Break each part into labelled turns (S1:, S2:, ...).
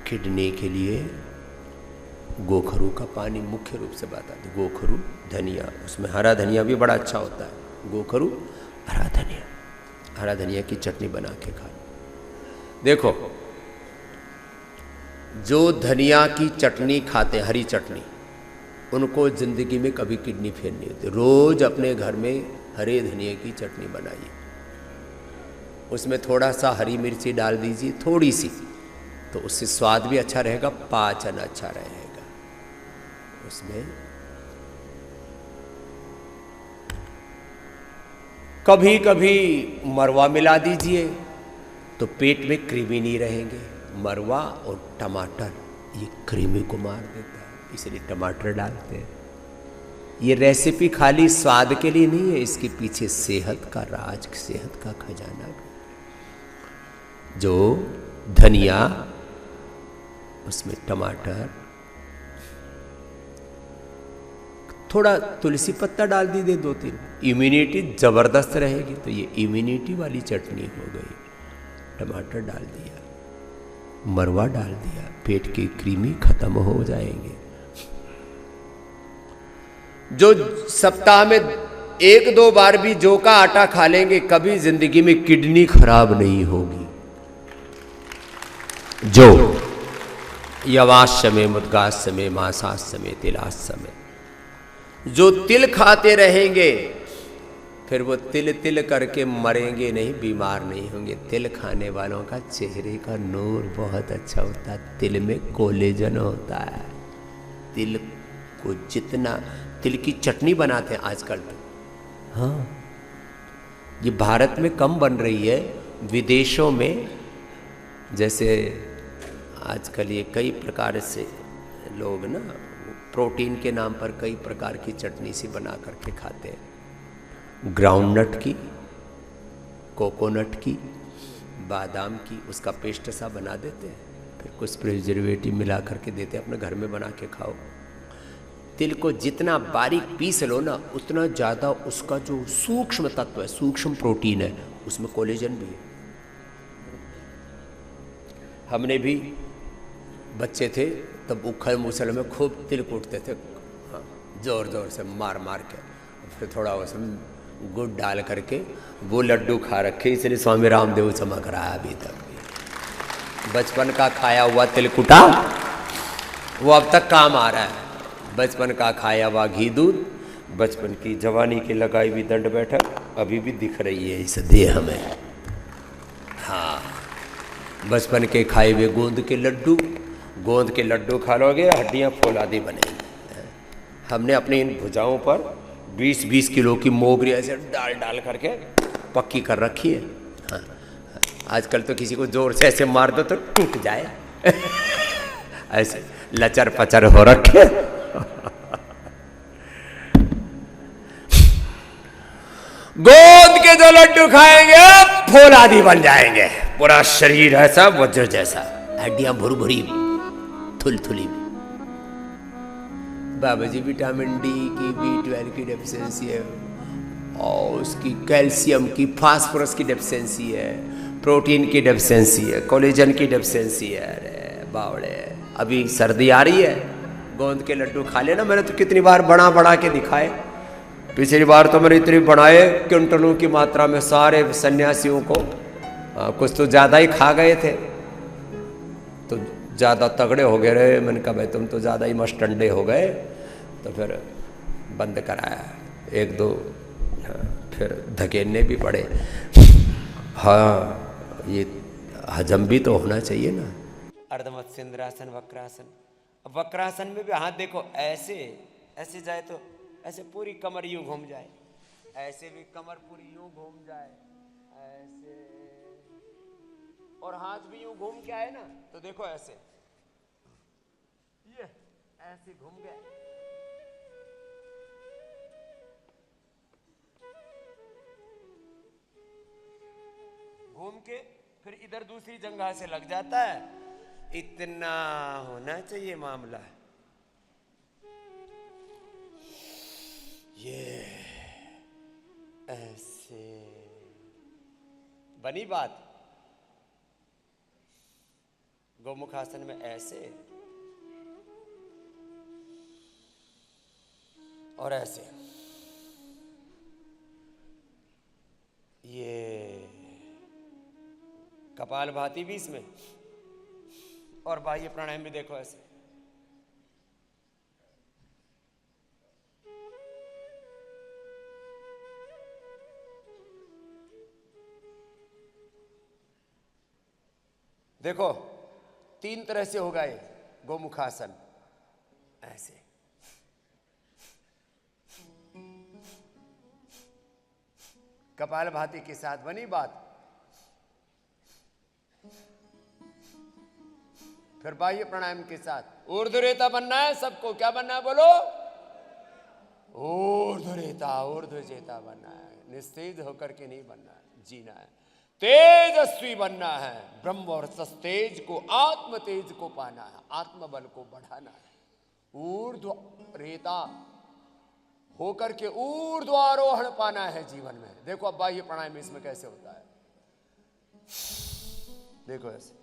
S1: Kidney के लिए गोखरू का पानी मुख्य रूप से बताते। गोखरू, धनिया, उसमें हरा धनिया भी बड़ा अच्छा होता है। गोखरू, हरा धनिया की चटनी बना के खा। देखो, जो धनिया की चटनी खाते हैं, हरी चटनी, उनको जिंदगी में कभी किडनी फेल नहीं होती। रोज अपने घर में हरे धनिया की चटनी बनाइए, उसमें थोड़ा सा हरी मिर्ची डाल दीजिए, थोड़ी सी, तो उससे स्वाद भी अच्छा रहेगा, पाचन अच्छा रहेगा। उसमें कभी कभी मरवा मिला दीजिए तो पेट में कृमि नहीं रहेंगे। मरवा और टमाटर ये कृमि को मार देता है, इसलिए टमाटर डालते हैं। ये रेसिपी खाली स्वाद के लिए नहीं है, इसके पीछे सेहत का राज, सेहत का खजाना भी। जो धनिया, उसमें टमाटर, थोड़ा तुलसी पत्ता डाल दीजिए, 2-3, इम्यूनिटी जबरदस्त रहेगी। तो ये इम्यूनिटी वाली चटनी हो गई। टमाटर डाल दिया, मरवा डाल दिया, पेट की कृमि खत्म हो जाएंगे। जो सप्ताह में 1-2 बार भी जौ का आटा खा लेंगे, कभी जिंदगी में किडनी खराब नहीं होगी। जो यवास्य में, मुद्गास्य में, मांसास्य में, तिलास्य में, जो तिल खाते रहेंगे फिर वो तिल तिल करके मरेंगे नहीं, बीमार नहीं होंगे। तिल खाने वालों का चेहरे का नूर बहुत अच्छा होता है। तिल में कोलेजन होता है। तिल को जितना, तिल की चटनी बनाते हैं आजकल तो, हाँ, ये भारत में कम बन रही है, विदेशों में जैसे आजकल ये कई प्रकार से लोग ना प्रोटीन के नाम पर कई प्रकार की चटनी सी बना करके खाते हैं। ग्राउंडनट की, कोकोनट की, बादाम की, उसका पेस्ट सा बना देते हैं, फिर कुछ प्रिजर्वेटिव मिला करके देते हैं, अपने घर में बना के खाओ। तिल को जितना बारीक पीस लो ना, उतना ज़्यादा उसका जो सूक्ष्म तत्व है, सूक्ष्म प्रोटीन है, उसमें कोलेजन भी है। हमने भी बच्चे थे तब उखल मुसल में खूब तिल कूटते थे, हाँ, जोर जोर से मार मार के, फिर थोड़ा उसमें गुड़ डाल करके वो लड्डू खा रखे, इसलिए स्वामी रामदेव चमक रहा है अभी तक भी। बचपन का खाया हुआ तिलकुटा वो अब तक काम आ रहा है। बचपन का खाया हुआ घी दूध, बचपन की जवानी की लगाई हुई दंड बैठक अभी भी दिख रही है इस देह में। हाँ, बचपन के खाए हुए गोंद के लड्डू, गोंद के लड्डू खा लोगे, हड्डियाँ फौलादी बनेंगी। हमने अपनी इन भुजाओं पर 20-20 किलो की मोगरी ऐसे डाल डाल करके पक्की कर रखी है। हाँ, आजकल तो किसी को जोर से ऐसे मार दो तो टूट जाए ऐसे लचर पचर हो रखे। गोंद के जो लड्डू खाएंगे फौलादी बन जाएंगे, पूरा शरीर ऐसा वज्र जैसा, हड्डियां भुर भुरी थुलथुली। बाबा जी विटामिन डी की, B12 की डेफिशिएंसी है, और उसकी कैल्शियम की, फास्फोरस की डेफिशिएंसी है, प्रोटीन की डेफिशिएंसी है, कोलेजन की डेफिशिएंसी है। अरे बावड़े, अभी सर्दी आ रही है, गोंद के लड्डू खा लेना। मैंने तो कितनी बार बना बना के दिखाए। पिछली बार तो मैंने इतनी बनाए क्विंटलों की मात्रा में, सारे सन्यासियों को, कुछ तो ज़्यादा ही खा गए थे, तो ज़्यादा तगड़े हो गए रहे। मैंने कहा भाई तुम तो ज़्यादा ही मस्टंडे हो गए, तो फिर बंद कराया 1-2, फिर धकेलने भी पड़े। हाँ, ये हजम भी तो होना चाहिए ना। अर्धमत्स्य इंद्रासन, वक्रासन। वक्रासन में भी हाथ देखो, ऐसे ऐसे जाए तो ऐसे पूरी कमर यूं घूम जाए, ऐसे भी कमर पूरी यूं घूम जाए, ऐसे, और हाथ भी यूं घूम के आए ना, तो देखो ऐसे, ये ऐसे घूम गए, घूम के फिर इधर दूसरी जगह से लग जाता है। इतना होना चाहिए मामला। ये ऐसे बनी बात। गोमुखासन में ऐसे और ऐसे, ये कपालभाति भी इसमें, और बाह्य प्राणायाम भी देखो ऐसे। देखो 3 तरह से होगा ये गोमुखासन, ऐसे कपालभाति के साथ बनी बात। फिर बाह्य प्राणायाम के साथ ऊर्ध्वरेता बनना है सबको। क्या बनना है बोलो? ऊर्ध्वरेता, ऊर्ध्वजेता बनना है। निस्तेज होकर के नहीं बनना है, जीना है। तेजस्वी बनना है। ब्रह्म और सस्तेज को, आत्म तेज को पाना है, आत्मबल को बढ़ाना है। ऊर्ध्वरेता होकर के ऊर्ध्वारोहण पाना है जीवन में। देखो अब बाह्य प्राणायाम इसमें कैसे होता है, देखो ऐसे।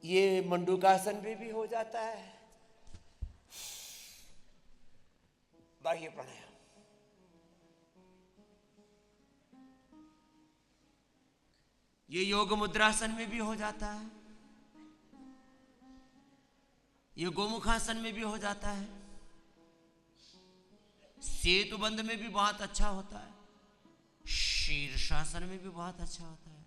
S1: ये मंडूकासन में भी हो जाता है बाह्य प्राणायाम। ये योग मुद्रासन में भी हो जाता है, ये गोमुखासन में भी हो जाता है, सेतुबंध में भी बहुत अच्छा होता है, शीर्षासन में भी बहुत अच्छा होता है।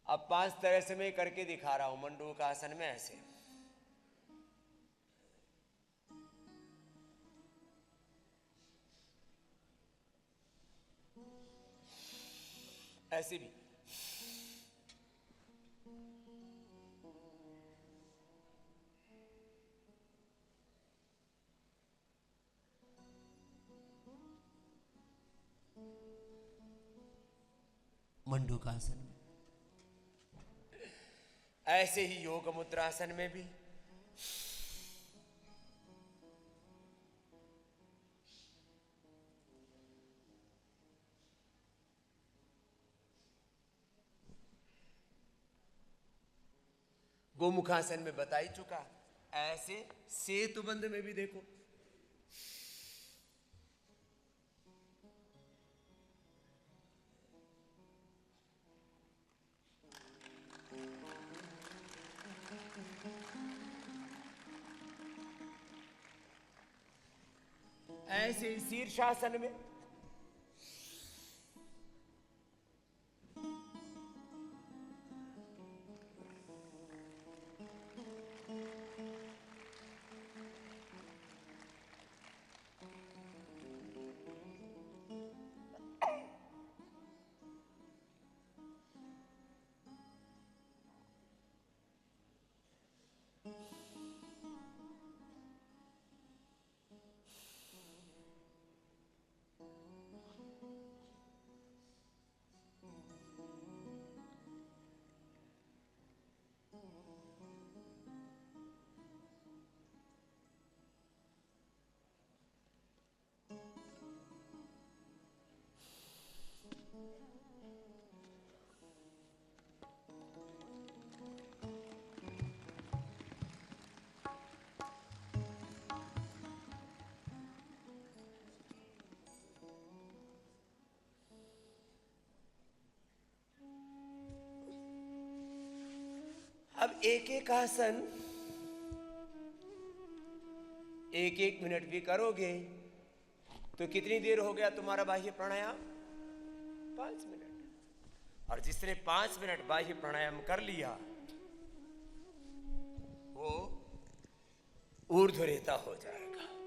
S1: अब 5 तरह से मैं करके दिखा रहा हूं। मंडूकासन में ऐसे, ऐसे भी, मंडूकासन में, ऐसे ही योग मुद्रासन में भी। गोमुखासन में बता ही चुका, ऐसे सेतुबंध में भी देखो। ऐसे शीर्षासन में, अब एक एक आसन 1-1 मिनट भी करोगे तो कितनी देर हो गया तुम्हारा बाह्य प्राणायाम? 5 मिनट। और जिसने 5 मिनट बाह्य प्राणायाम कर लिया वो ऊर्ध्वरेता हो जाएगा।